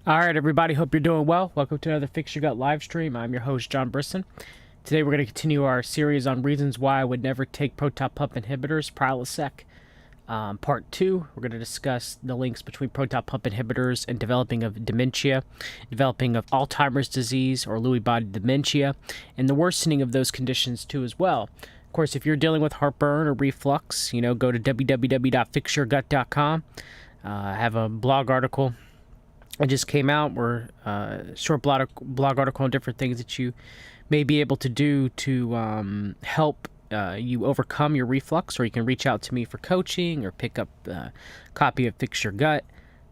All right, everybody. Hope you're doing well. Welcome to another Fix Your Gut live stream. I'm your host, John Brisson. Today, we're going to continue our series on reasons why I would never take proton pump inhibitors, Prilosec. Part 2, we're going to discuss the links between proton pump inhibitors and developing of dementia, developing of Alzheimer's disease or Lewy body dementia, and the worsening of those conditions too as well. Of course, if you're dealing with heartburn or reflux, go to www.fixyourgut.com. I have a blog article. It just came out. We're short blog article on different things that you may be able to do to help you overcome your reflux, or you can reach out to me for coaching or pick up a copy of Fix Your Gut.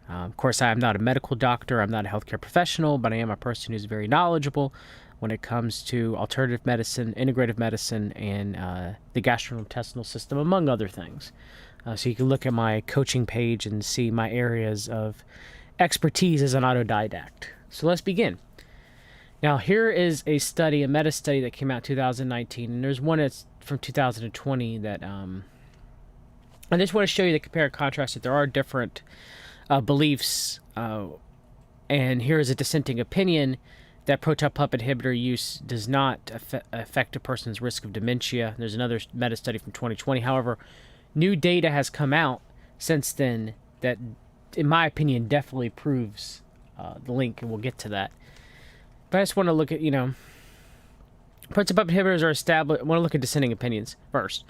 Of course, I am not a medical doctor. I'm not a healthcare professional, but I am a person who's very knowledgeable when it comes to alternative medicine, integrative medicine, and the gastrointestinal system, among other things. So you can look at my coaching page and see my areas of expertise as an autodidact. So let's begin. Now, here is a study, a meta-study that came out in 2019, and there's one that's from 2020 that I just want to show you the compare and contrast that there are different beliefs, and here is a dissenting opinion that proton pump inhibitor use does not affect a person's risk of dementia. There's another meta-study from 2020. However, new data has come out since then that, in my opinion, definitely proves the link, and we'll get to that. But I just want to look at, proton pump inhibitors are established. I want to look at dissenting opinions first.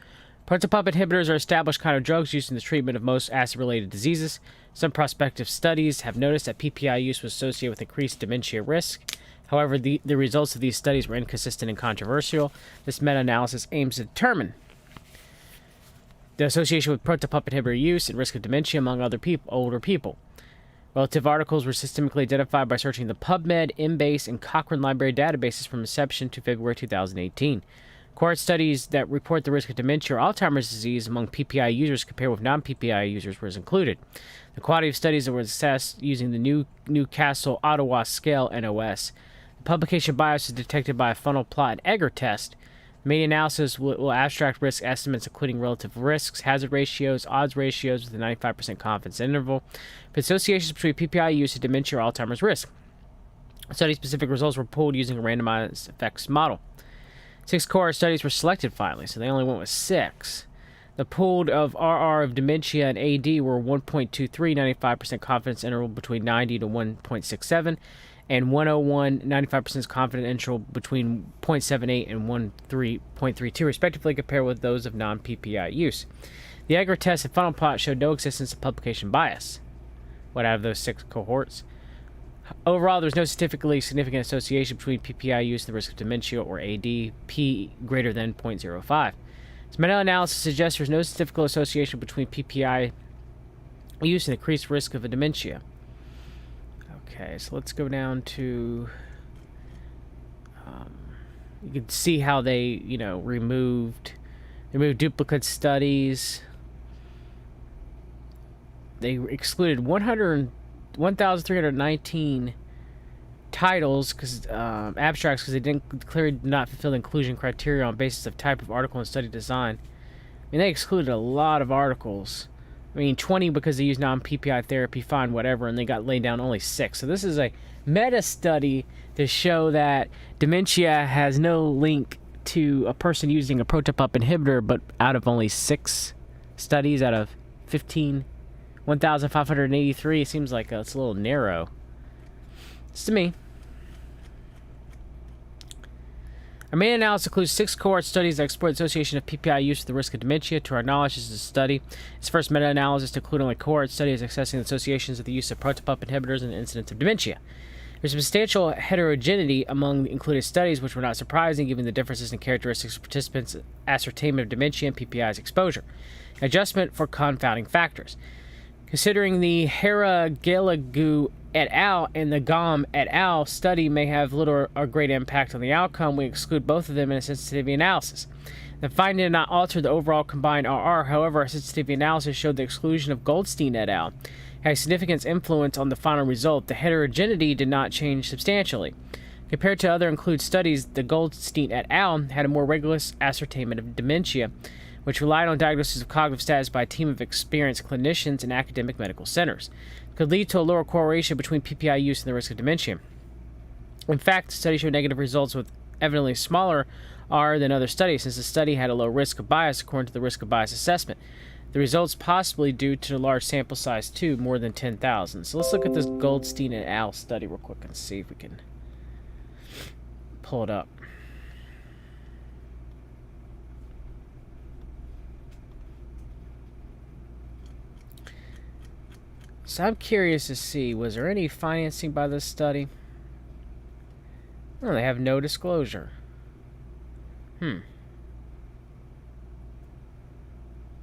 Proton pump inhibitors are established kind of drugs used in the treatment of most acid-related diseases. Some prospective studies have noticed that PPI use was associated with increased dementia risk. However, the results of these studies were inconsistent and controversial. This meta-analysis aims to determine the association with proton pump inhibitor use and risk of dementia among older people. Relative articles were systemically identified by searching the PubMed, Embase, and Cochrane Library databases from inception to February 2018. Cohort studies that report the risk of dementia or Alzheimer's disease among PPI users compared with non-PPI users was included. The quality of studies that were assessed using the Newcastle Ottawa Scale NOS. The publication bias is detected by a funnel plot and Egger test. Meta-analysis will abstract risk estimates, including relative risks, hazard ratios, odds ratios with a 95% confidence interval, for associations between PPI use and dementia or Alzheimer's risk. Study-specific results were pulled using a randomized effects model. 6 cohort studies were selected finally, so they only went with 6. The pooled of RR of dementia and AD were 1.23, 95% confidence interval between 90 to 1.67, and 101, 95% confidence interval between 0.78 and 13.32, respectively, compared with those of non-PPI use. The Egger test and funnel plot showed no existence of publication bias. What out of those 6 cohorts? Overall, there's no statistically significant association between PPI use and the risk of dementia or AD, P greater than 0.05. This meta-analysis suggests there's no statistical association between PPI use and increased risk of a dementia. Okay, so let's go down to, you can see how they, removed duplicate studies. They excluded 1,319 titles, abstracts, because they clearly did not fulfill the inclusion criteria on basis of type of article and study design. They excluded a lot of articles. 20 because they use non-PPI therapy, fine, whatever, and they got laid down only 6. So this is a meta-study to show that dementia has no link to a person using a proton pump inhibitor, but out of only 6 studies out of 1,583, it seems like it's a little narrow. It's to me. Our main analysis includes 6 cohort studies that explore the association of PPI use with the risk of dementia. To our knowledge, this is a study. Its first meta-analysis to include only cohort studies assessing the associations of the use of proton pump inhibitors and the incidence of dementia. There's substantial heterogeneity among the included studies, which were not surprising given the differences in characteristics of participants' ascertainment of dementia and PPI's exposure. Adjustment for confounding factors. Considering the Hara-Galagu et al. And the Gom et al. Study may have little or great impact on the outcome, we exclude both of them in a sensitivity analysis. The finding did not alter the overall combined RR. However, our sensitivity analysis showed the exclusion of Goldstein et al. Had a significant influence on the final result. The heterogeneity did not change substantially. Compared to other included studies, the Goldstein et al. Had a more rigorous ascertainment of dementia, which relied on diagnosis of cognitive status by a team of experienced clinicians in academic medical centers. It could lead to a lower correlation between PPI use and the risk of dementia. In fact, the study showed negative results with evidently smaller R than other studies, since the study had a low risk of bias according to the risk of bias assessment. The results possibly due to the large sample size too, more than 10,000. So let's look at this Goldstein et al. Study real quick and see if we can pull it up. So I'm curious to see, was there any financing by this study? Oh, they have no disclosure.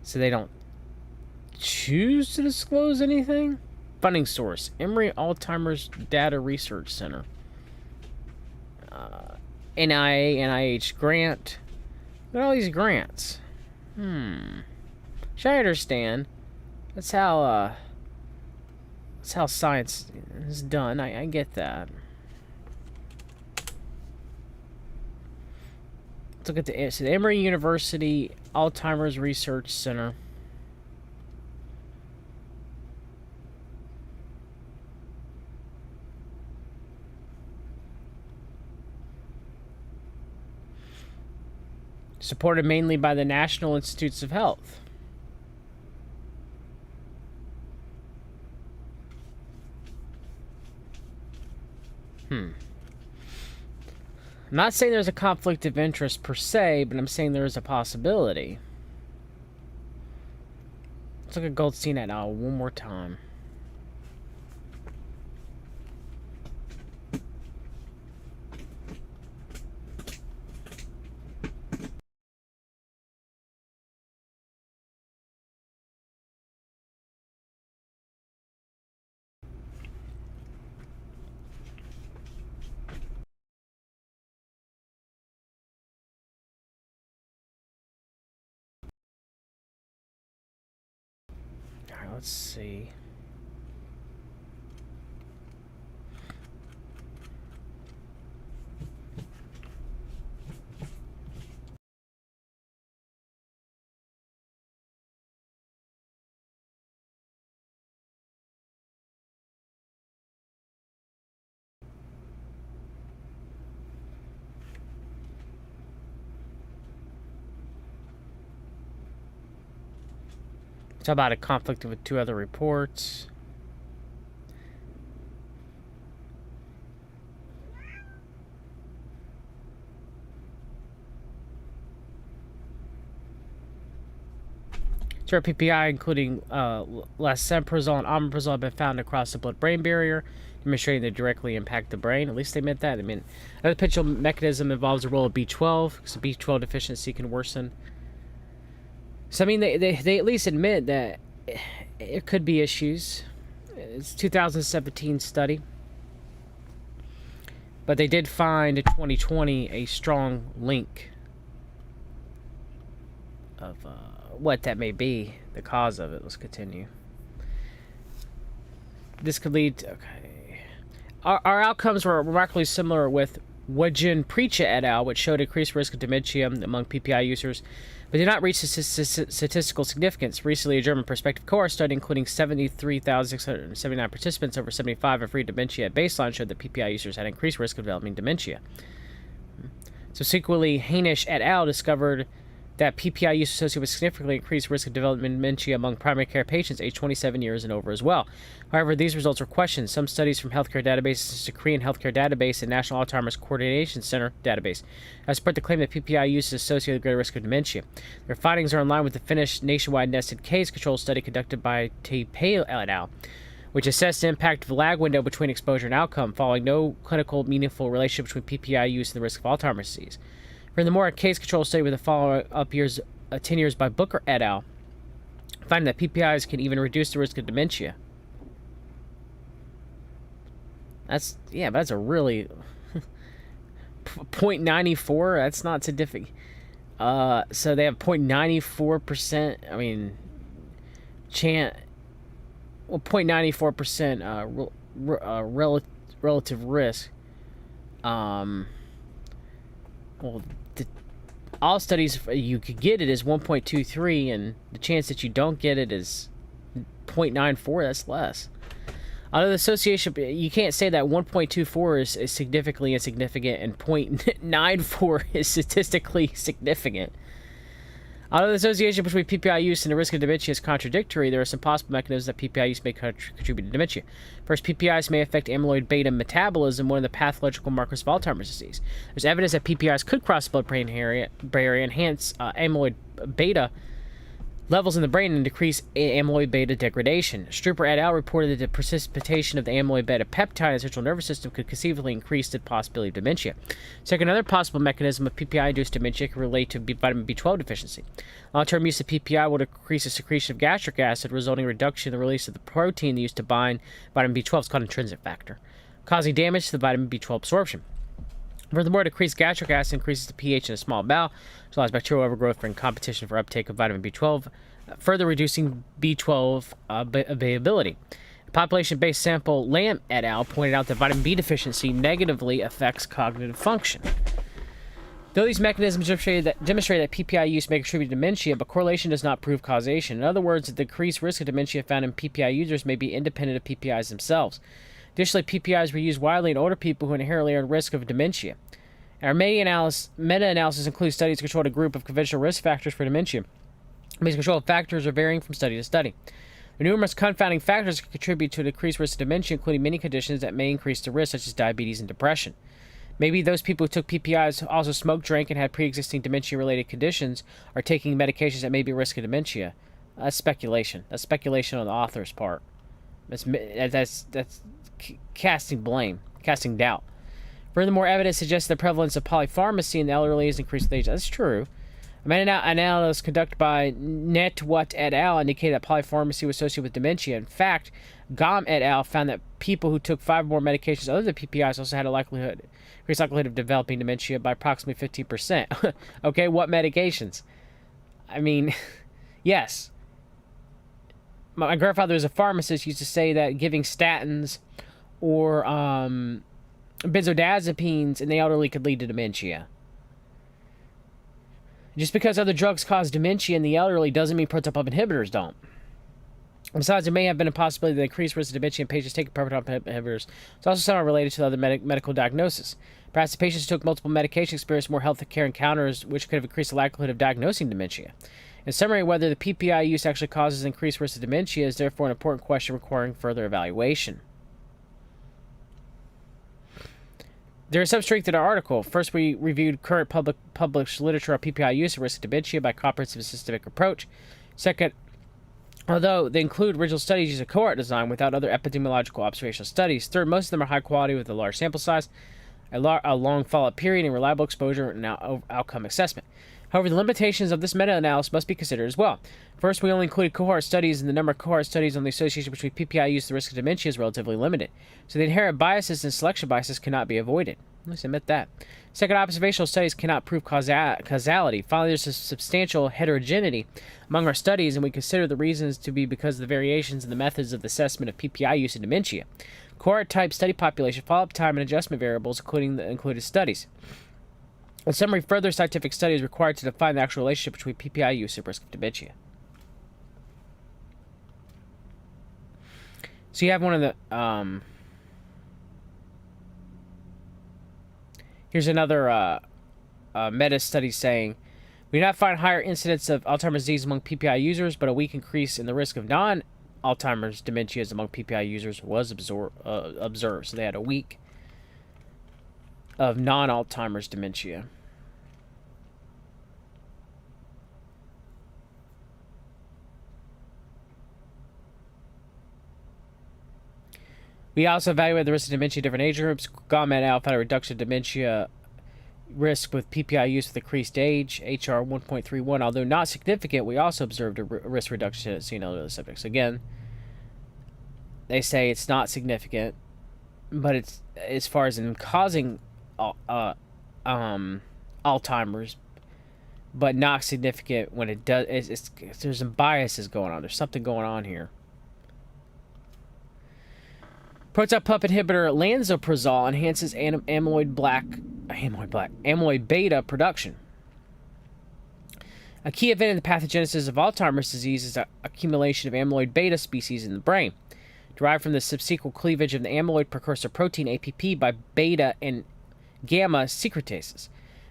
So they don't choose to disclose anything? Funding source: Emory Alzheimer's Data Research Center. NIA, NIH grant. Look at all these grants. Which I understand. That's how science is done. I get that. Let's look at the Emory University Alzheimer's Research Center. Supported mainly by the National Institutes of Health. I'm not saying there's a conflict of interest per se, but I'm saying there is a possibility. Let's look at Goldstein et al. One more time. Let's see. It's about a conflict with two other reports. Sure, PPI, including lansoprazole and omeprazole, have been found across the blood-brain barrier, demonstrating they directly impact the brain. At least they meant that. I mean, another potential mechanism involves the role of B12, because B12 deficiency can worsen. So, I mean, they at least admit that it could be issues. It's a 2017 study. But they did find in 2020 a strong link of what that may be, the cause of it. Let's continue. This could lead to... Okay. Our outcomes were remarkably similar with Wajin-Precha et al., which showed increased risk of dementia among PPI users, but did not reach statistical significance. Recently, a German prospective cohort study, including 73,679 participants over 75 of free dementia at baseline, showed that PPI users had increased risk of developing dementia. So, sequentially, Hainish et al. Discovered that PPI use associated with significantly increased risk of developing dementia among primary care patients aged 27 years and over as well. However, these results are questioned. Some studies from healthcare databases, such as the Korean Healthcare Database and National Alzheimer's Coordination Center database, support the claim that PPI use is associated with greater risk of dementia. Their findings are in line with the Finnish nationwide nested case control study conducted by Ppis et al., which assessed the impact of the lag window between exposure and outcome, following no clinical meaningful relationship between PPI use and the risk of Alzheimer's disease. Furthermore, a case control study with the follow-up years, 10 years by Booker et al., finding that PPIs can even reduce the risk of dementia. That's a really 0.94. That's not significant. So they have 0.94%. I mean, 0.94% relative risk. Well, all studies you could get it is 1.23, and the chance that you don't get it is 0.94. That's less. Although the association, you can't say that 1.24 is significantly insignificant and 0.94 is statistically significant. Although the association between PPI use and the risk of dementia is contradictory, there are some possible mechanisms that PPI use may contribute to dementia. First, PPIs may affect amyloid beta metabolism, one of the pathological markers of Alzheimer's disease. There's evidence that PPIs could cross the blood-brain barrier, enhance amyloid beta levels in the brain, and decrease amyloid beta degradation. Strupper et al. Reported that the precipitation of the amyloid beta peptide in the central nervous system could conceivably increase the possibility of dementia. Second, another possible mechanism of PPI-induced dementia can relate to vitamin B12 deficiency. Long-term use of PPI will decrease the secretion of gastric acid, resulting in reduction in the release of the protein used to bind vitamin B12. It's called intrinsic factor, causing damage to the vitamin B12 absorption. Furthermore, decreased gastric acid increases the pH in the small bowel, which allows bacterial overgrowth and competition for uptake of vitamin B12, further reducing B12 availability. A population-based sample, Lamb et al. Pointed out that vitamin B deficiency negatively affects cognitive function. Though these mechanisms demonstrate that PPI use may contribute to dementia, but correlation does not prove causation. In other words, the decreased risk of dementia found in PPI users may be independent of PPIs themselves. Additionally, PPIs were used widely in older people who inherently are at risk of dementia. Our meta-analysis includes studies that controlled a group of conventional risk factors for dementia. These controlled factors are varying from study to study. There are numerous confounding factors that contribute to a decreased risk of dementia, including many conditions that may increase the risk, such as diabetes and depression. Maybe those people who took PPIs also smoked, drank, and had pre-existing dementia-related conditions are taking medications that may be at risk of dementia. That's speculation. That's speculation on the author's part. That's casting blame, casting doubt. Furthermore, evidence suggests the prevalence of polypharmacy in the elderly is increased with age. That's true. A meta-analysis conducted by Netwat et al. Indicated that polypharmacy was associated with dementia. In fact, Gom et al. Found that people who took 5 or more medications other than PPIs also had a increased likelihood of developing dementia by approximately 15%. Okay, what medications? I mean, yes. My grandfather was a pharmacist, used to say that giving statins or benzodiazepines in the elderly could lead to dementia. Just because other drugs cause dementia in the elderly doesn't mean proton pump inhibitors don't. Besides, there may have been a possibility that increased risk of dementia in patients taking proton pump inhibitors. It's also somewhat related to other medical diagnosis. Perhaps the patients who took multiple medications experienced more health care encounters, which could have increased the likelihood of diagnosing dementia. In summary, whether the PPI use actually causes increased risk of dementia is therefore an important question requiring further evaluation. There is some strength in our article. First, we reviewed current published literature on PPI use and risk of dementia by comprehensive and systemic approach. Second, although they include original studies using cohort design without other epidemiological observational studies. Third, most of them are high quality with a large sample size, a long follow-up period, and reliable exposure and outcome assessment. However, the limitations of this meta-analysis must be considered as well. First, we only included cohort studies, and the number of cohort studies on the association between PPI use and the risk of dementia is relatively limited. So the inherent biases and selection biases cannot be avoided. Let's admit that. Second, observational studies cannot prove causality. Finally, there's a substantial heterogeneity among our studies, and we consider the reasons to be because of the variations in the methods of assessment of PPI use in dementia. Cohort-type study population, follow-up time, and adjustment variables, including the included studies. In summary, further scientific study is required to define the actual relationship between PPI use and risk of dementia. So you have one of the... Here's another meta-study saying, we do not find higher incidence of Alzheimer's disease among PPI users, but a weak increase in the risk of non-Alzheimer's dementias among PPI users was observed. So they had a week of non-Alzheimer's dementia. We also evaluated the risk of dementia in different age groups. Gom et al. Found a reduction of dementia risk with PPI use with increased age, HR 1.31. Although not significant, we also observed a risk reduction seen in other subjects. Again, they say it's not significant, but it's as far as in causing Alzheimer's, but not significant when it does. There's some biases going on. There's something going on here. Proton pump inhibitor lansoprazole enhances amyloid beta production. A key event in the pathogenesis of Alzheimer's disease is the accumulation of amyloid beta species in the brain, derived from the subsequent cleavage of the amyloid precursor protein APP by beta and gamma secretases.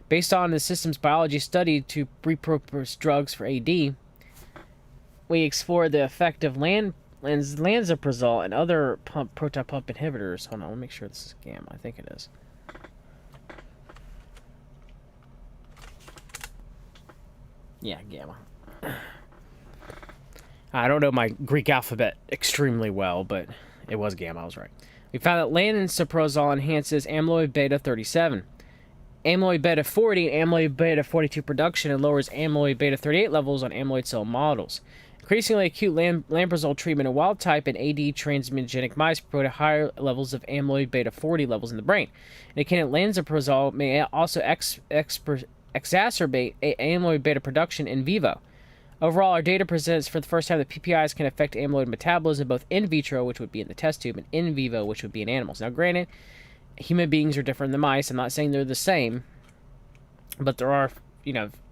Based on the system's biology studied to repurpose drugs for AD, we explore the effect of lansoprazole and other proton pump inhibitors. Hold on, let me make sure this is gamma. I think it is. Yeah, gamma. I don't know my Greek alphabet extremely well, but it was gamma. I was right. We found that lansoprazole enhances amyloid beta 37, amyloid beta 40, and amyloid beta 42 production, and lowers amyloid beta 38 levels on amyloid cell models. Increasingly acute lansoprazole treatment in wild-type and AD transgenic mice reported higher levels of amyloid beta 40 levels in the brain, indicating that lansoprazole may also exacerbate amyloid beta production in vivo. Overall, our data presents for the first time that PPIs can affect amyloid metabolism both in vitro, which would be in the test tube, and in vivo, which would be in animals. Now, granted, human beings are different than mice. I'm not saying they're the same, but there are,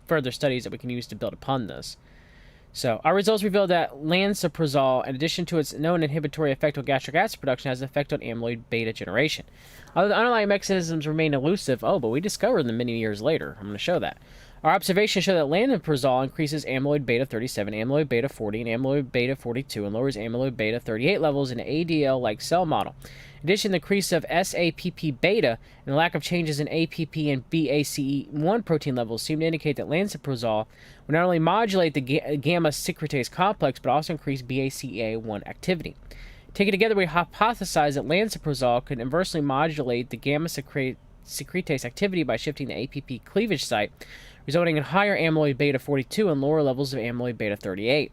further studies that we can use to build upon this. So, our results reveal that lansoprazole, in addition to its known inhibitory effect on gastric acid production, has an effect on amyloid beta generation. Although the underlying mechanisms remain elusive, but we discovered them many years later. I'm going to show that. Our observations show that lansoprazole increases amyloid beta 37, amyloid beta 40, and amyloid beta 42, and lowers amyloid beta 38 levels in an ADL-like cell model. In addition, the increase of SAPP beta and the lack of changes in APP and BACE1 protein levels seem to indicate that lansoprazole will not only modulate the gamma secretase complex, but also increase BACE1 activity. Taken together, we hypothesize that lansoprazole could inversely modulate the gamma secretase activity by shifting the APP cleavage site, resulting in higher amyloid beta 42 and lower levels of amyloid beta 38.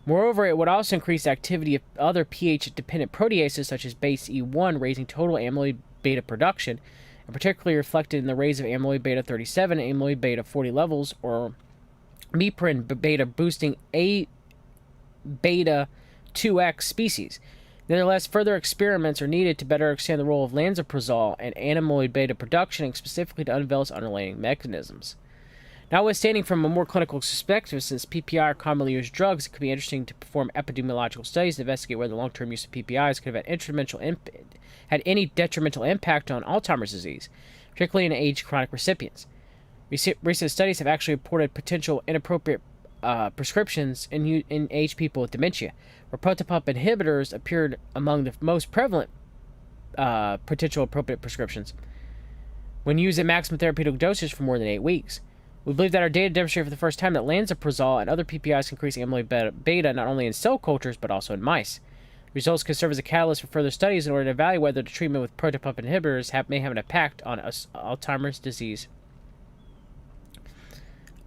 Moreover, it would also increase the activity of other pH-dependent proteases such as BACE1, raising total amyloid beta production, and particularly reflected in the raise of amyloid beta 37 and amyloid beta 40 levels, or meprin beta boosting A beta 2X species. Nevertheless, further experiments are needed to better understand the role of lansoprazole and amyloid beta production, and specifically to unveil its underlying mechanisms. Notwithstanding from a more clinical perspective, since PPI are commonly used drugs, it could be interesting to perform epidemiological studies to investigate whether long-term use of PPIs could have had any detrimental impact on Alzheimer's disease, particularly in aged chronic recipients. Recent studies have actually reported potential inappropriate prescriptions in aged people with dementia, where proton pump inhibitors appeared among the most prevalent potential appropriate prescriptions when used at maximum therapeutic dosage for more than 8 weeks. We believe that our data demonstrate for the first time that lansoprazole and other PPIs can increase amyloid beta not only in cell cultures but also in mice. Results can serve as a catalyst for further studies in order to evaluate whether the treatment with proton pump inhibitors may have an impact on Alzheimer's disease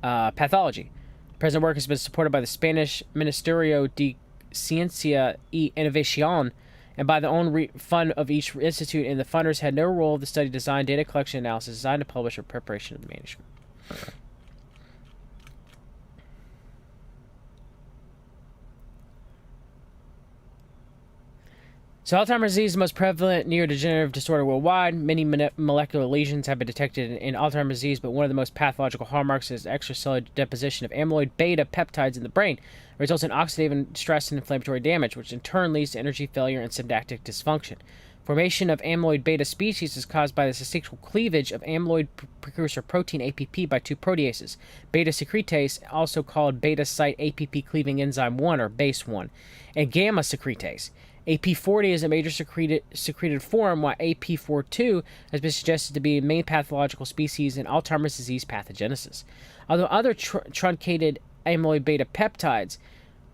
pathology. The present work has been supported by the Spanish Ministerio de Ciencia y Innovación and by the own fund of each institute, and the funders had no role of the study design, data collection, analysis, design to publish, or preparation of the manuscript. So Alzheimer's disease is the most prevalent neurodegenerative disorder worldwide. Many molecular lesions have been detected in Alzheimer's disease, but one of the most pathological hallmarks is extracellular deposition of amyloid beta peptides in the brain. It results in oxidative stress and inflammatory damage, which in turn leads to energy failure and synaptic dysfunction. Formation of amyloid beta species is caused by the subsequent cleavage of amyloid precursor protein APP by two proteases, beta secretase, also called beta site APP cleaving enzyme 1 or BACE1, and gamma secretase. AP40 is a major secreted form, while AP42 has been suggested to be a main pathological species in Alzheimer's disease pathogenesis. Although other truncated amyloid beta peptides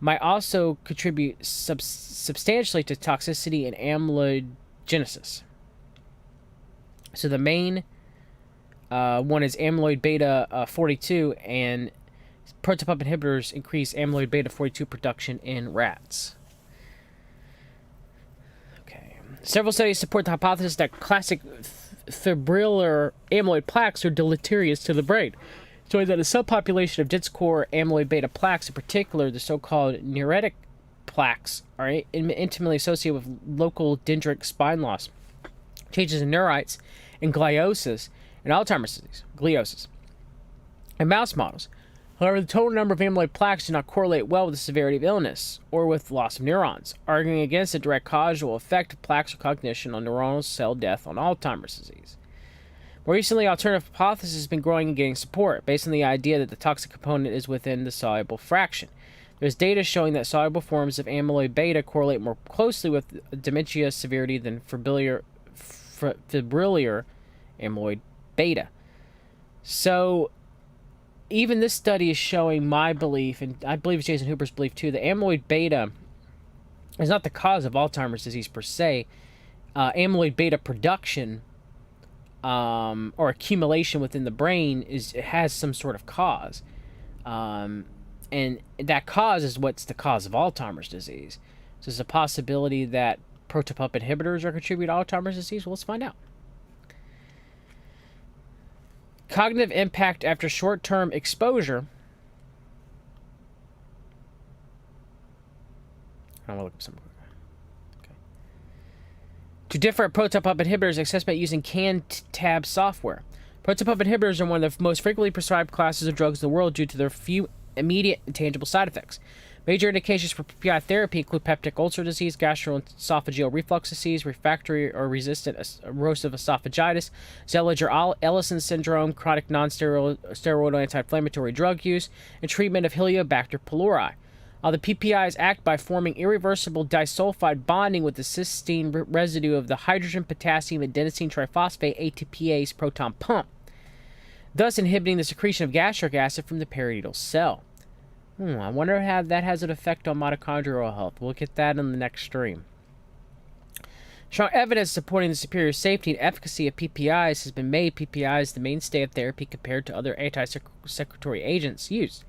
might also contribute substantially to toxicity and amyloidogenesis. So the main one is amyloid beta 42, and proton pump inhibitors increase amyloid beta 42 production in rats. Several studies support the hypothesis that classic fibrillar amyloid plaques are deleterious to the brain, showing that a subpopulation of dense core amyloid beta plaques, in particular the so-called neuritic plaques, are intimately associated with local dendritic spine loss, changes in neurites, and gliosis in Alzheimer's disease, gliosis. In mouse models, However, the total number of amyloid plaques do not correlate well with the severity of illness or with loss of neurons, arguing against the direct causal effect of plaques or cognition on neuronal cell death on Alzheimer's disease. More recently, alternative hypothesis has been growing and gaining support, based on the idea that the toxic component is within the soluble fraction. There's data showing that soluble forms of amyloid beta correlate more closely with dementia severity than fibrillar amyloid beta. So, even this study is showing my belief, and I believe it's Jason Hooper's belief too, that amyloid beta is not the cause of Alzheimer's disease per se. Amyloid beta production or accumulation within the brain has some sort of cause. And that cause is what's the cause of Alzheimer's disease. So there's a possibility that protopump inhibitors are contributing to Alzheimer's disease. Well, let's find out. Cognitive impact after short-term exposure. I want to look up something. Okay. To different protopump inhibitors, assessment using CAN-TAB software. Protopump inhibitors are one of the most frequently prescribed classes of drugs in the world due to their few immediate and tangible side effects. Major indications for PPI therapy include peptic ulcer disease, gastroesophageal reflux disease, refractory or resistant erosive esophagitis, Zellweger-Ellison syndrome, chronic non-steroidal anti-inflammatory drug use, and treatment of Helicobacter pylori. The PPIs act by forming irreversible disulfide bonding with the cysteine residue of the hydrogen, potassium, and adenosine triphosphate ATPase proton pump, thus inhibiting the secretion of gastric acid from the parietal cell. I wonder how that has an effect on mitochondrial health. We'll get that in the next stream. Strong evidence supporting the superior safety and efficacy of PPIs has been made. PPI is the mainstay of therapy compared to other anti-secretory agents used.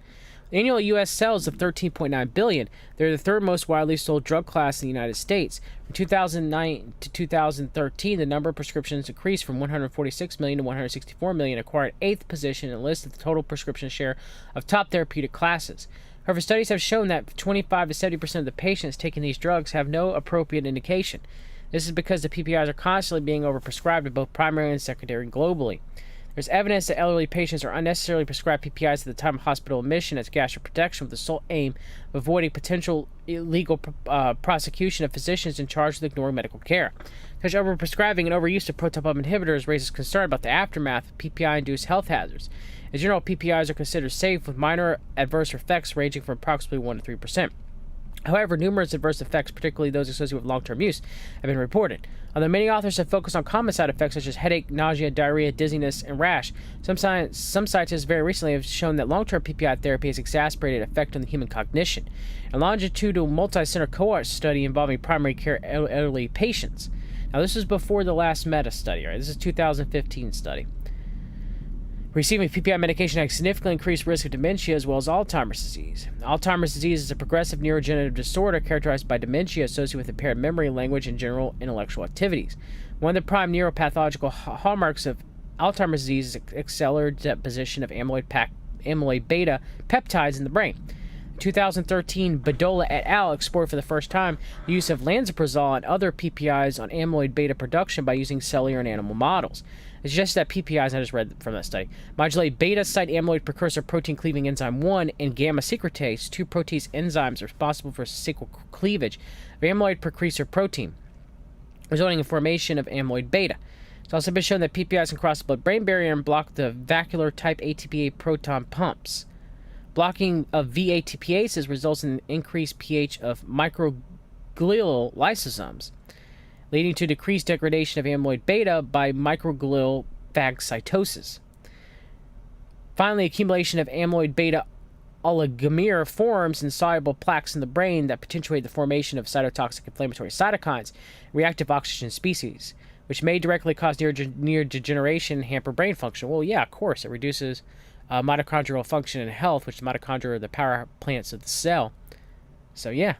Annual U.S. sales of $13.9 billion. They're the third most widely sold drug class in the United States. From 2009 to 2013, the number of prescriptions increased from 146 million to 164 million, acquired 8th position in the list of the total prescription share of top therapeutic classes. However, studies have shown that 25 to 70% of the patients taking these drugs have no appropriate indication. This is because the PPIs are constantly being overprescribed in both primary and secondary globally. There's evidence that elderly patients are unnecessarily prescribed PPIs at the time of hospital admission as gastric protection with the sole aim of avoiding potential illegal prosecution of physicians in charge with ignoring medical care. Such overprescribing and overuse of protopump inhibitors raises concern about the aftermath of PPI-induced health hazards. In general, PPIs are considered safe with minor adverse effects ranging from approximately 1 to 3%. However, numerous adverse effects, particularly those associated with long-term use, have been reported. Although many authors have focused on common side effects such as headache, nausea, diarrhea, dizziness, and rash, some scientists very recently have shown that long-term PPI therapy has exacerbated effect on the human cognition. A longitudinal multi-center cohort study involving primary care elderly patients. Now, this was before the last meta-study, right? This is a 2015 study. Receiving PPI medication has significantly increased risk of dementia as well as Alzheimer's disease. Alzheimer's disease is a progressive neurodegenerative disorder characterized by dementia associated with impaired memory, language, and general intellectual activities. One of the prime neuropathological hallmarks of Alzheimer's disease is accelerated deposition of amyloid beta peptides in the brain. In 2013, Badola et al. Explored for the first time the use of lansoprazole and other PPIs on amyloid beta production by using cellular and animal models. It suggests that PPIs, I just read from that study, modulate beta-site amyloid precursor protein cleaving enzyme 1 and gamma secretase, two protease enzymes responsible for sequential cleavage of amyloid precursor protein, resulting in formation of amyloid beta. It's also been shown that PPIs can cross the blood-brain barrier and block the vacuolar type ATPase proton pumps. Blocking of VATPases results in an increased pH of microglial lysosomes, leading to decreased degradation of amyloid beta by microglial phagocytosis. Finally, accumulation of amyloid beta oligomer forms in soluble plaques in the brain that potentiate the formation of cytotoxic inflammatory cytokines, reactive oxygen species, which may directly cause neurodegeneration and hamper brain function. Well, yeah, of course, it reduces mitochondrial function and health, which the mitochondria are the power plants of the cell. So, yeah.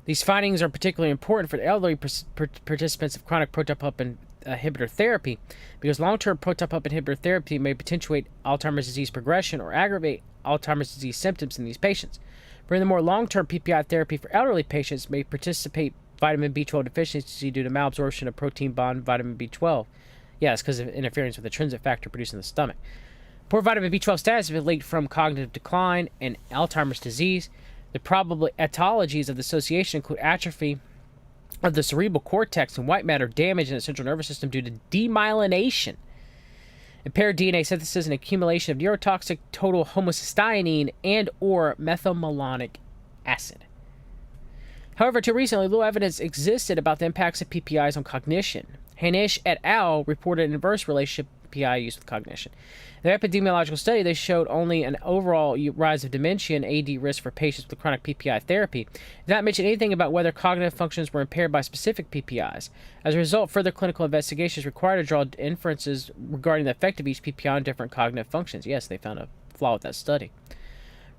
These findings are particularly important for the elderly participants of chronic protopump inhibitor therapy because long-term protopump inhibitor therapy may potentiate Alzheimer's disease progression or aggravate Alzheimer's disease symptoms in these patients. Furthermore, long-term PPI therapy for elderly patients may participate vitamin B12 deficiency due to malabsorption of protein bond vitamin B12. Yeah, it's because of interference with the trinsic factor produced in the stomach. Poor vitamin B12 status has been linked from cognitive decline and Alzheimer's disease. The probable etiologies of the association include atrophy of the cerebral cortex and white matter damage in the central nervous system due to demyelination, impaired DNA synthesis, and accumulation of neurotoxic total homocysteine and or methylmalonic acid. However, until recently, little evidence existed about the impacts of PPIs on cognition. Hanish et al. Reported an inverse relationship of PPI use with cognition. In their epidemiological study, they showed only an overall rise of dementia and AD risk for patients with chronic PPI therapy. They did not mention anything about whether cognitive functions were impaired by specific PPIs. As a result, further clinical investigation is required to draw inferences regarding the effect of each PPI on different cognitive functions. Yes, they found a flaw with that study.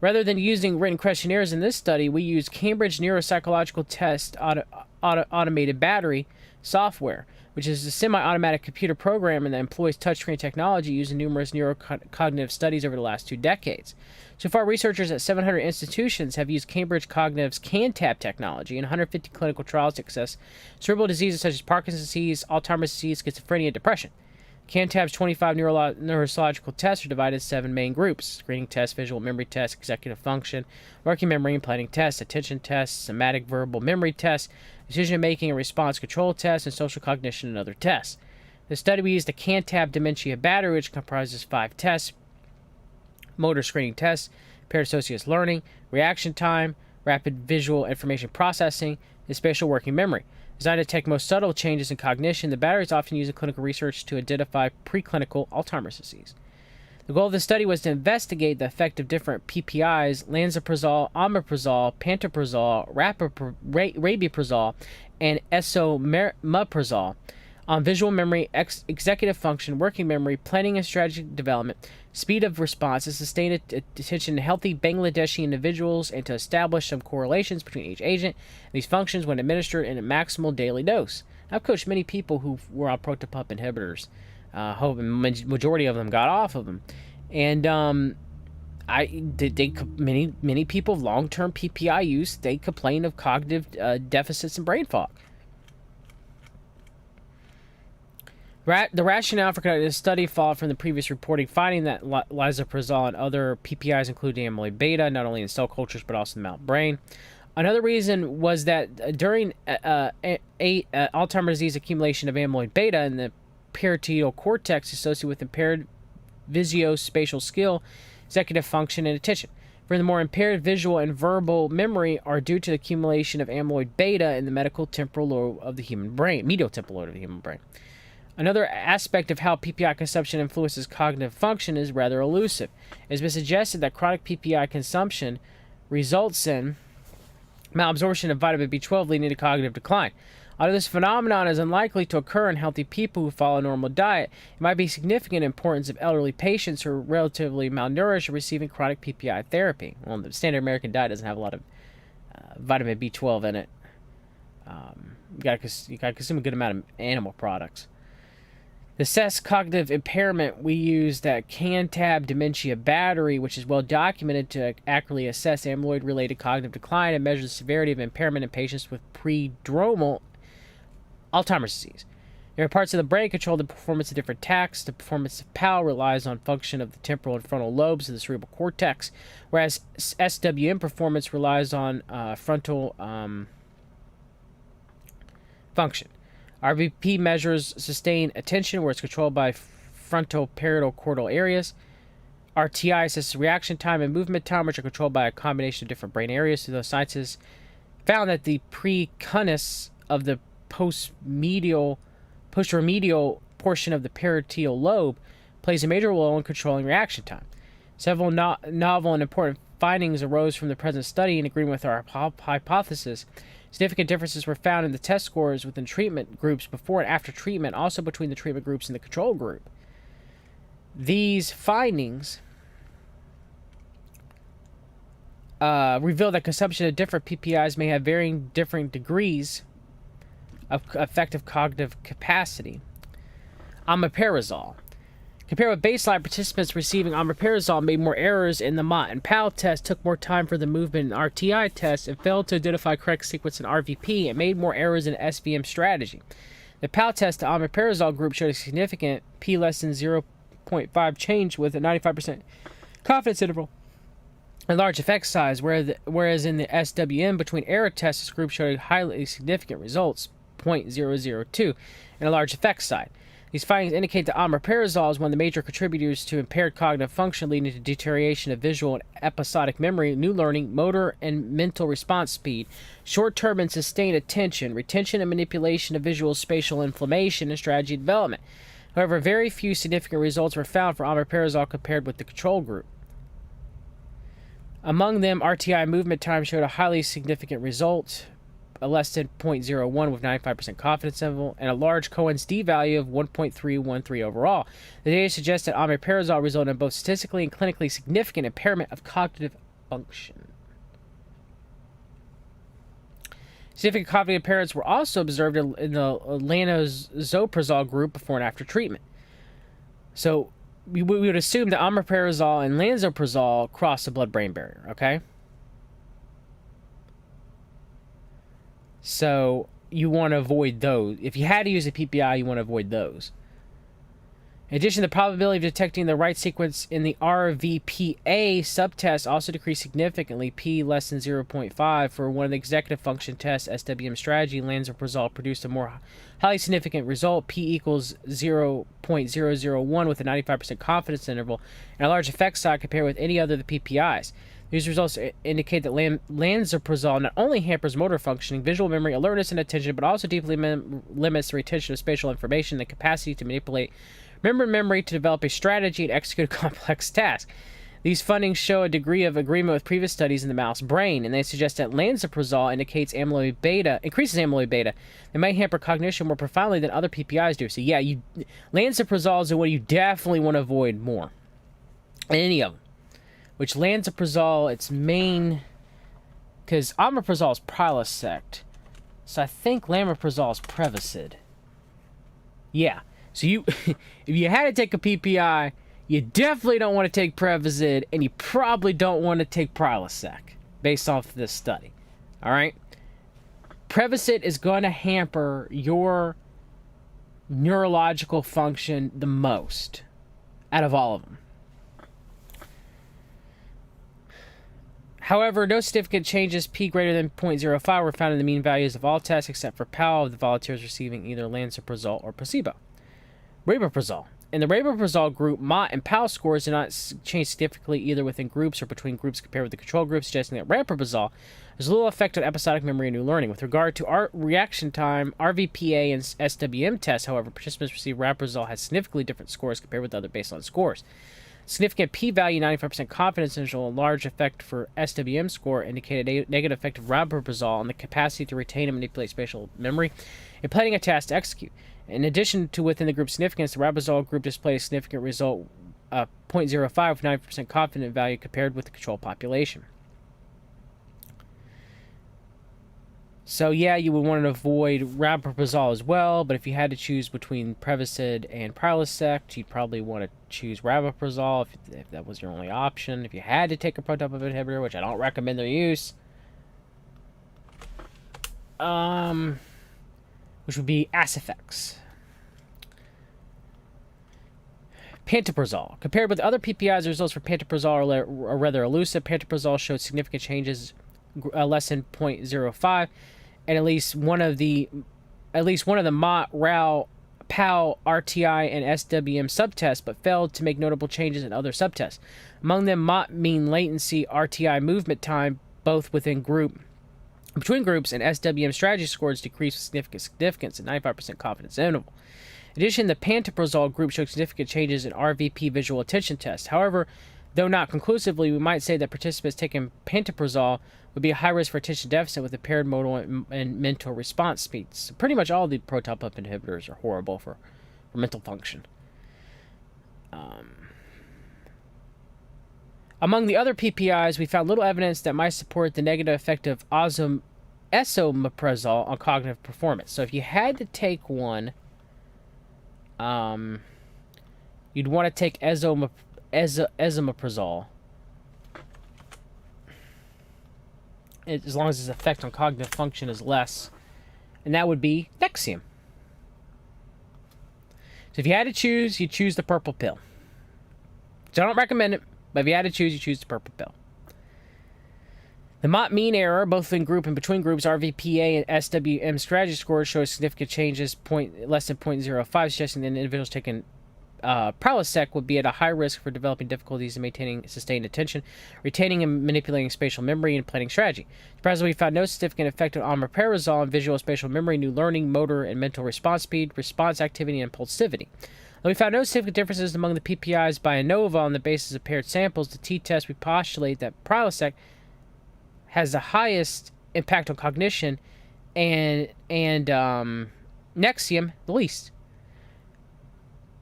Rather than using written questionnaires in this study, we used Cambridge Neuropsychological Test Automated Battery software, which is a semi-automatic computer program that employs touchscreen technology used in numerous neurocognitive studies over the last 2 decades. So far, researchers at 700 institutions have used Cambridge Cognitive's CanTab technology in 150 clinical trials to assess cerebral diseases such as Parkinson's disease, Alzheimer's disease, schizophrenia, and depression. CanTab's 25 neurological tests are divided into 7 main groups: screening tests, visual memory tests, executive function, working memory and planning tests, attention tests, somatic verbal memory tests, decision-making and response control tests, and social cognition and other tests. The study, we used the CanTab Dementia Battery, which comprises 5 tests: motor screening tests, paired associates learning, reaction time, rapid visual information processing, and spatial working memory. Designed to detect most subtle changes in cognition, the battery is often used in clinical research to identify preclinical Alzheimer's disease. The goal of the study was to investigate the effect of different PPIs, lansoprazole, omeprazole, pantoprazole, rabeprazole, and esomeprazole, on visual memory, executive function, working memory, planning and strategic development, speed of response, and sustained attention in healthy Bangladeshi individuals, and to establish some correlations between each agent and these functions when administered in a maximal daily dose. I've coached many people who were on protopump inhibitors. Majority of them got off of them, and many people with long-term PPI use, they complain of cognitive deficits and brain fog. The rationale for conducting this study followed from the previous reporting, finding that lansoprazole and other PPIs, including amyloid beta, not only in cell cultures but also in the mouse brain. Another reason was that during Alzheimer's disease, accumulation of amyloid beta in the parietal cortex associated with impaired visuospatial skill, executive function, and attention. Furthermore, impaired visual and verbal memory are due to the accumulation of amyloid beta in the medial temporal lobe of the human brain. Another aspect of how PPI consumption influences cognitive function is rather elusive. It has been suggested that chronic PPI consumption results in malabsorption of vitamin B12, leading to cognitive decline. Although this phenomenon is unlikely to occur in healthy people who follow a normal diet, it might be significant importance of elderly patients who are relatively malnourished or receiving chronic PPI therapy. Well, the standard American diet doesn't have a lot of vitamin B12 in it. You got to consume a good amount of animal products. To assess cognitive impairment, we use that CanTab Dementia Battery, which is well documented to accurately assess amyloid-related cognitive decline and measure the severity of impairment in patients with prodromal Alzheimer's disease. There are parts of the brain control the performance of different tasks. The performance of PAL relies on function of the temporal and frontal lobes of the cerebral cortex, whereas SWM performance relies on frontal function. RVP measures sustained attention, where it's controlled by frontal parietal cortical areas. RTI assesses reaction time and movement time, which are controlled by a combination of different brain areas. So those scientists found that the precuneus of the posteromedial portion of the parietal lobe plays a major role in controlling reaction time. Several novel and important findings arose from the present study in agreement with our hypothesis. Significant differences were found in the test scores within treatment groups before and after treatment, also between the treatment groups and the control group. These findings reveal that consumption of different PPIs may have varying different degrees of effective cognitive capacity. Omeprazole. Compared with baseline, participants receiving omeprazole made more errors in the MOT and PAL test, took more time for the movement in RTI test, and failed to identify correct sequence in RVP, and made more errors in SVM strategy. The PAL test, the omeprazole group showed a significant p less than 0.0 0.5 change with a 95% confidence interval and large effect size, whereas in the SWM between error tests, this group showed highly significant results, 0.002, and a large effect size. These findings indicate that omeprazole is one of the major contributors to impaired cognitive function, leading to deterioration of visual and episodic memory, new learning, motor and mental response speed, short-term and sustained attention, retention and manipulation of visual spatial inflammation, and strategy development. However, very few significant results were found for omeprazole compared with the control group. Among them, RTI movement time showed a highly significant result, a less than 0.01 with 95% confidence interval, and a large Cohen's d value of 1.313 overall. The data suggests that omeprazole resulted in both statistically and clinically significant impairment of cognitive function. Significant cognitive impairments were also observed in the lansoprazole group before and after treatment. So we would assume that omeprazole and lansoprazole cross the blood-brain barrier, okay? So you want to avoid those. If you had to use a PPI, you want to avoid those. In addition, the probability of detecting the right sequence in the RVPA subtest also decreased significantly, p less than 0.5. For one of the executive function tests, SWM strategy, lansoprazole produced a more highly significant result, p equals 0.001 with a 95% confidence interval, and a large effect size compared with any other of the PPIs. These results indicate that lansoprazole not only hampers motor functioning, visual memory, alertness, and attention, but also deeply limits the retention of spatial information and the capacity to manipulate memory to develop a strategy and execute a complex task. These findings show a degree of agreement with previous studies in the mouse brain, and they suggest that lansoprazole increases amyloid beta, and may hamper cognition more profoundly than other PPIs do. So yeah, lansoprazole is the one you definitely want to avoid more. Any of them. Which lansoprazole, its main, because omeprazole is Prilosec, so I think lansoprazole is Prevacid. Yeah, so if you had to take a PPI, you definitely don't want to take Prevacid, and you probably don't want to take Prilosec, based off this study. All right, Prevacid is going to hamper your neurological function the most out of all of them. However, no significant changes p greater than 0.05 were found in the mean values of all tests except for PAL of the volunteers receiving either lansoprazole or placebo. Rabeprazole. In the rabeprazole group, MOT and PAL scores did not change significantly either within groups or between groups compared with the control group, suggesting that rabeprazole has little effect on episodic memory and new learning. With regard to reaction time, RVPA and SWM tests, however, participants received rabeprazole had significantly different scores compared with other baseline scores. Significant p-value, 95% confidence interval, and large effect for SWM score indicated a negative effect of rabeprazole on the capacity to retain and manipulate spatial memory in planning a task to execute. In addition to within the group significance, the rabeprazole group displayed a significant result of 0.05 with 90% confident value compared with the control population. So yeah, you would want to avoid rabeprazole as well, but if you had to choose between Prevacid and Prilosec, you'd probably want to choose rabeprazole if that was your only option. If you had to take a proton pump inhibitor, which I don't recommend their use, which would be Acifex. Pantoprazole. Compared with other PPIs, the results for pantoprazole are rather elusive. Pantoprazole showed significant changes less than 0.05, and at least one of the MOT, RAL, PAL, RTI, and SWM subtests, but failed to make notable changes in other subtests. Among them, MOT mean latency, RTI movement time, both between groups, and SWM strategy scores decreased with significance at 95% confidence interval. In addition, the pantoprazole group showed significant changes in RVP visual attention tests. However, though not conclusively, we might say that participants taking pantoprazole would be a high risk for attention deficit with impaired motor and mental response speeds. So pretty much all the proton pump inhibitors are horrible for mental function. Among the other PPIs, we found little evidence that might support the negative effect of esomeprazole on cognitive performance. So if you had to take one, you'd want to take esomeprazole, as long as its effect on cognitive function is less, and that would be Nexium. So if you had to choose, you'd choose the purple pill. So I don't recommend it, but if you had to choose, you choose the purple pill. The Mott mean error, both in group and between groups, RVPA and SWM strategy scores show significant changes, less than 0.05, suggesting that individuals taking Prilosec would be at a high risk for developing difficulties in maintaining sustained attention, retaining and manipulating spatial memory, and planning strategy. Surprisingly, we found no significant effect on omeprazole on visual spatial memory, new learning, motor and mental response speed, response activity, and impulsivity. Though we found no significant differences among the PPIs by ANOVA on the basis of paired samples, the t-test we postulate that Prilosec has the highest impact on cognition and Nexium the least.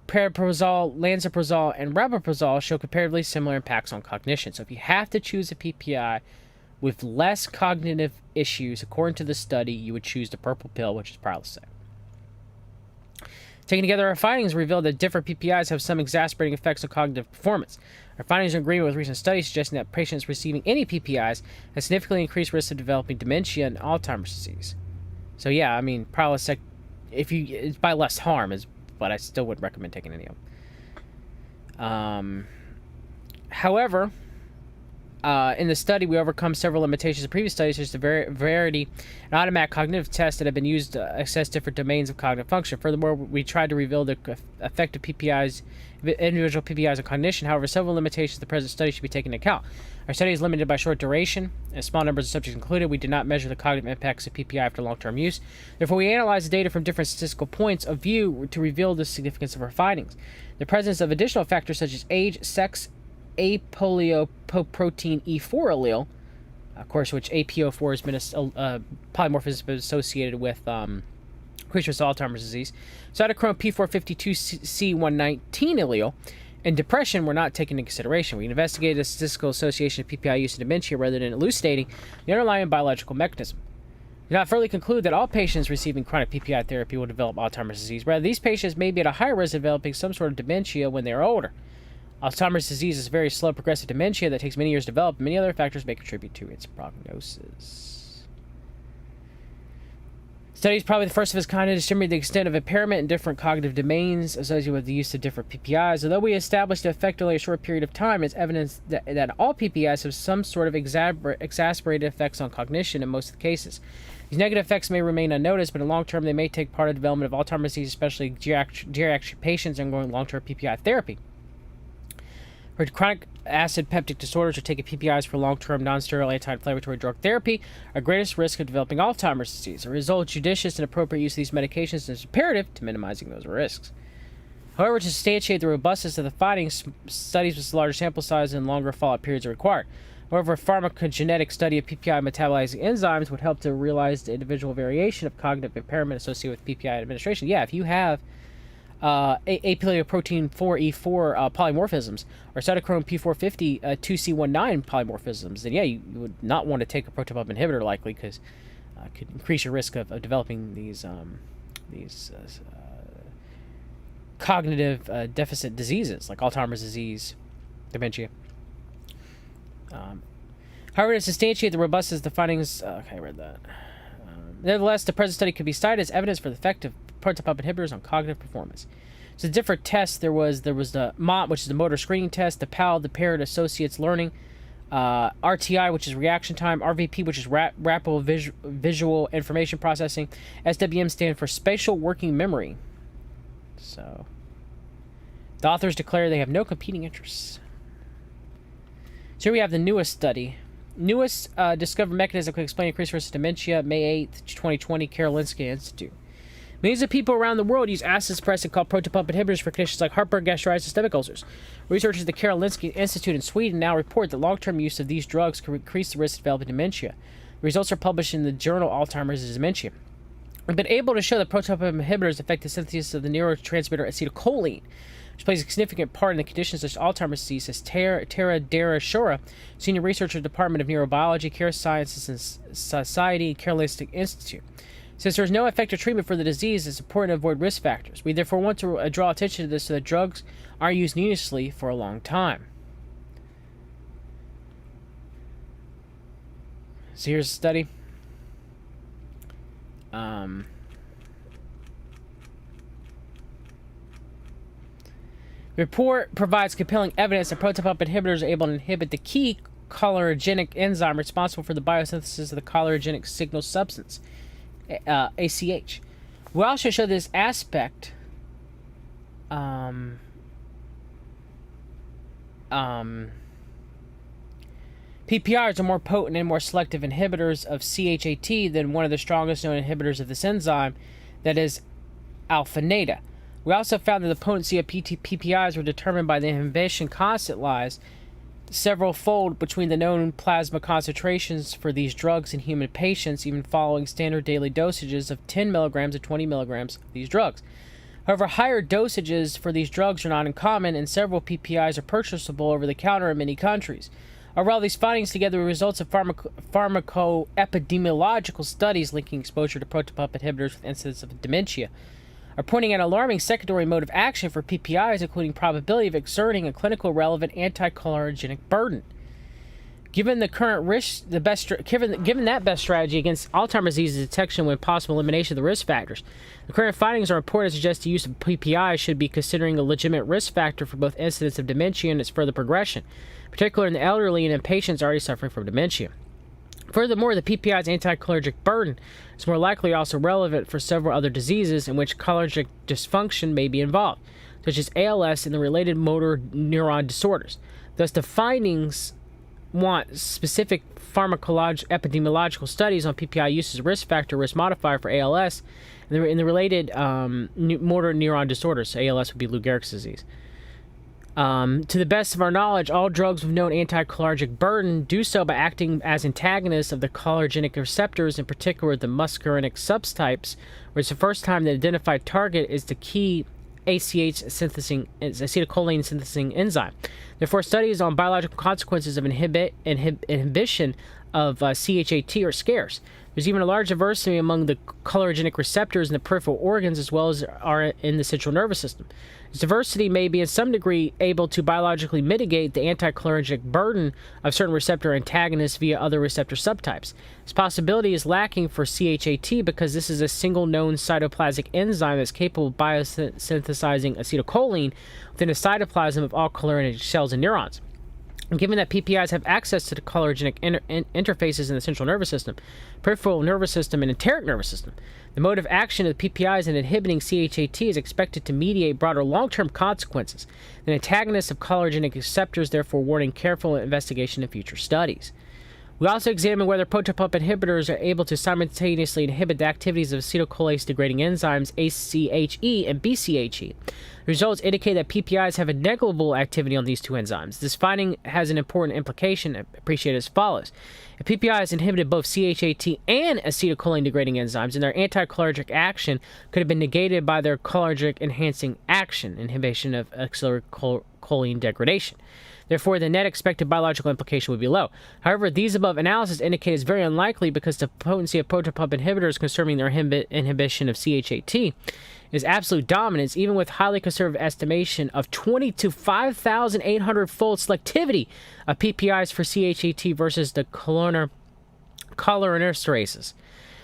Pantoprazole, lansoprazole, and rabeprazole show comparatively similar impacts on cognition. So if you have to choose a PPI with less cognitive issues, according to the study, you would choose the purple pill, which is Prilosec. Taken together, our findings reveal that different PPIs have some exacerbating effects on cognitive performance. Our findings are in agreement with recent studies suggesting that patients receiving any PPIs have significantly increased risk of developing dementia and Alzheimer's disease. So yeah, I mean, Prilosec, it's by less harm, but I still wouldn't recommend taking any of them. However, in the study, we overcome several limitations of previous studies, such as the variety and automatic cognitive tests that have been used to assess different domains of cognitive function. Furthermore, we tried to reveal the effect of individual PPIs on cognition. However, several limitations of the present study should be taken into account. Our study is limited by short duration, and small numbers of subjects included. We did not measure the cognitive impacts of PPI after long-term use. Therefore, we analyzed the data from different statistical points of view to reveal the significance of our findings. The presence of additional factors such as age, sex, apolipoprotein E4 allele, of course, which APO4 has been polymorphism has been associated with increased risk of Alzheimer's disease. Cytochrome P452C119 allele and depression were not taken into consideration. We investigated a statistical association of PPI use in dementia rather than elucidating the underlying biological mechanism. We do not further conclude that all patients receiving chronic PPI therapy will develop Alzheimer's disease. Rather, these patients may be at a higher risk of developing some sort of dementia when they are older. Alzheimer's disease is a very slow progressive dementia that takes many years to develop. Many other factors may contribute to its prognosis. Study is probably the first of its kind to determine the extent of impairment in different cognitive domains associated with the use of different PPIs. Although we established the effect only a short period of time, it's evidence that all PPIs have some sort of exacerbated effects on cognition in most of the cases. These negative effects may remain unnoticed, but in the long term they may take part in the development of Alzheimer's disease, especially geriatric patients undergoing long-term PPI therapy. For chronic acid peptic disorders or taking PPIs for long-term non-steroidal anti-inflammatory drug therapy are greatest risk of developing Alzheimer's disease. As a result, judicious and appropriate use of these medications is imperative to minimizing those risks. However, to substantiate the robustness of the findings, studies with larger sample size and longer follow-up periods are required. However, a pharmacogenetic study of PPI metabolizing enzymes would help to realize the individual variation of cognitive impairment associated with PPI administration. Yeah, if you have apolipoprotein 4E4 polymorphisms or cytochrome P450 2C19 polymorphisms, then yeah, you would not want to take a proton pump inhibitor likely because it could increase your risk of developing these cognitive deficit diseases like Alzheimer's disease, dementia. However, to substantiate the robustness of the findings, okay, I read that. Nevertheless, the present study could be cited as evidence for the effect of proton pump inhibitors on cognitive performance. So different tests, there was the MOT, which is the motor screening test, the PAL, the paired associates learning, RTI, which is reaction time, RVP, which is rapid visual information processing, SWM stand for spatial working memory. So the authors declare they have no competing interests. So here we have the newest study. Newest discovered mechanism could explain increased risk of dementia, May 8th, 2020, Karolinska Institute. Millions of people around the world use acid suppressant called proton pump inhibitors for conditions like heartburn, gastritis, and stomach ulcers. Researchers at the Karolinska Institute in Sweden now report that long-term use of these drugs can increase the risk of developing dementia. The results are published in the journal Alzheimer's and Dementia. We've been able to show that proton pump inhibitors affect the synthesis of the neurotransmitter acetylcholine, which plays a significant part in the conditions such as Alzheimer's disease, says Tara Darashora, senior researcher at the Department of Neurobiology, Care Sciences and Society, Karolinska Institute. Since there is no effective treatment for the disease, it's important to avoid risk factors. We therefore want to draw attention to this so that drugs are used needlessly for a long time. So here's a study. The report provides compelling evidence that proton pump inhibitors are able to inhibit the key cholinergic enzyme responsible for the biosynthesis of the cholinergic signal substance, ACH. We also show this aspect PPIs are more potent and more selective inhibitors of CHAT than one of the strongest known inhibitors of this enzyme, that is alpha-neta. We also found that the potency of PPIs were determined by the inhibition constant lies several fold between the known plasma concentrations for these drugs in human patients, even following standard daily dosages of 10 milligrams and 20 milligrams of these drugs. However, higher dosages for these drugs are not uncommon, and several PPIs are purchasable over the counter in many countries. Overall, these findings, together with results of pharmacoepidemiological studies linking exposure to proton pump inhibitors with incidence of dementia, are pointing at an alarming secondary mode of action for PPIs, including probability of exerting a clinical relevant anticholinergic burden. Given the current risk, given that best strategy against Alzheimer's disease is detection with possible elimination of the risk factors, the current findings are important to suggest the use of PPI should be considering a legitimate risk factor for both incidence of dementia and its further progression, particularly in the elderly and in patients already suffering from dementia. Furthermore, the PPI's anticholinergic burden is more likely also relevant for several other diseases in which cholinergic dysfunction may be involved, such as ALS and the related motor neuron disorders. Thus, the findings want specific epidemiological studies on PPI use as a risk factor, risk modifier for ALS, and in the related motor neuron disorders. ALS would be Lou Gehrig's disease. To the best of our knowledge, all drugs with known anticholinergic burden do so by acting as antagonists of the cholinergic receptors, in particular the muscarinic subtypes, where it's the first time the identified target is the key acetylcholine synthesing enzyme. Therefore, studies on biological consequences of inhibition of CHAT are scarce. There's even a large diversity among the cholinergic receptors in the peripheral organs as well as are in the central nervous system. This diversity may be in some degree able to biologically mitigate the anticholinergic burden of certain receptor antagonists via other receptor subtypes. This possibility is lacking for CHAT because this is a single known cytoplasmic enzyme that's capable of biosynthesizing acetylcholine within the cytoplasm of all cholinergic cells and neurons. Given that PPIs have access to the cholinergic interfaces in the central nervous system, peripheral nervous system, and enteric nervous system, the mode of action of the PPIs in inhibiting CHAT is expected to mediate broader long-term consequences than antagonists of cholinergic receptors, therefore warning careful investigation in future studies. We also examine whether proton pump inhibitors are able to simultaneously inhibit the activities of acetylcholine-degrading enzymes ACHE and BCHE. The results indicate that PPIs have a negligible activity on these two enzymes. This finding has an important implication, appreciated as follows. If PPIs inhibited both CHAT and acetylcholine-degrading enzymes, and their anticholinergic action could have been negated by their cholinergic-enhancing action, inhibition of acetylcholine degradation. Therefore, the net expected biological implication would be low. However, these above analyses indicate it's very unlikely because the potency of proton pump inhibitors concerning their inhibition of CHAT is absolute dominance, even with highly conservative estimation of 20 to 5,800-fold selectivity of PPIs for CHAT versus the cholinesterases.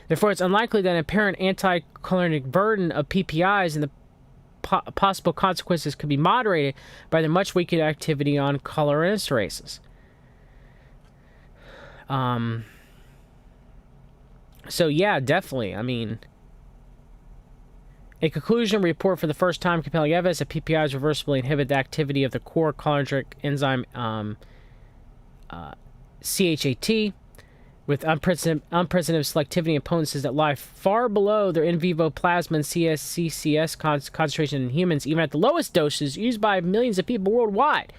Therefore, it's unlikely that an apparent anticholinergic burden of PPIs and the possible consequences could be moderated by their much weakened activity on cholinesterases. So yeah, definitely. I mean, a conclusion report for the first time compelling evidence that PPIs reversibly inhibit the activity of the core cholinergic enzyme CHAT with unprecedented selectivity and potencies that lie far below their in vivo plasma and CCS concentration in humans, even at the lowest doses used by millions of people worldwide.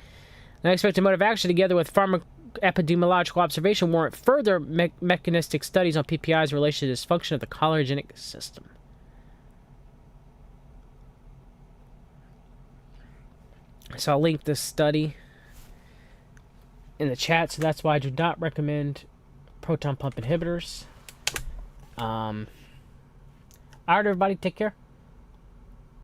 The unexpected mode of action, together with pharmacoepidemiological observation, warrant further mechanistic studies on PPIs in relation to the dysfunction of the cholinergic system. So I'll link this study in the chat, so that's why I do not recommend proton pump inhibitors. Alright, everybody, take care.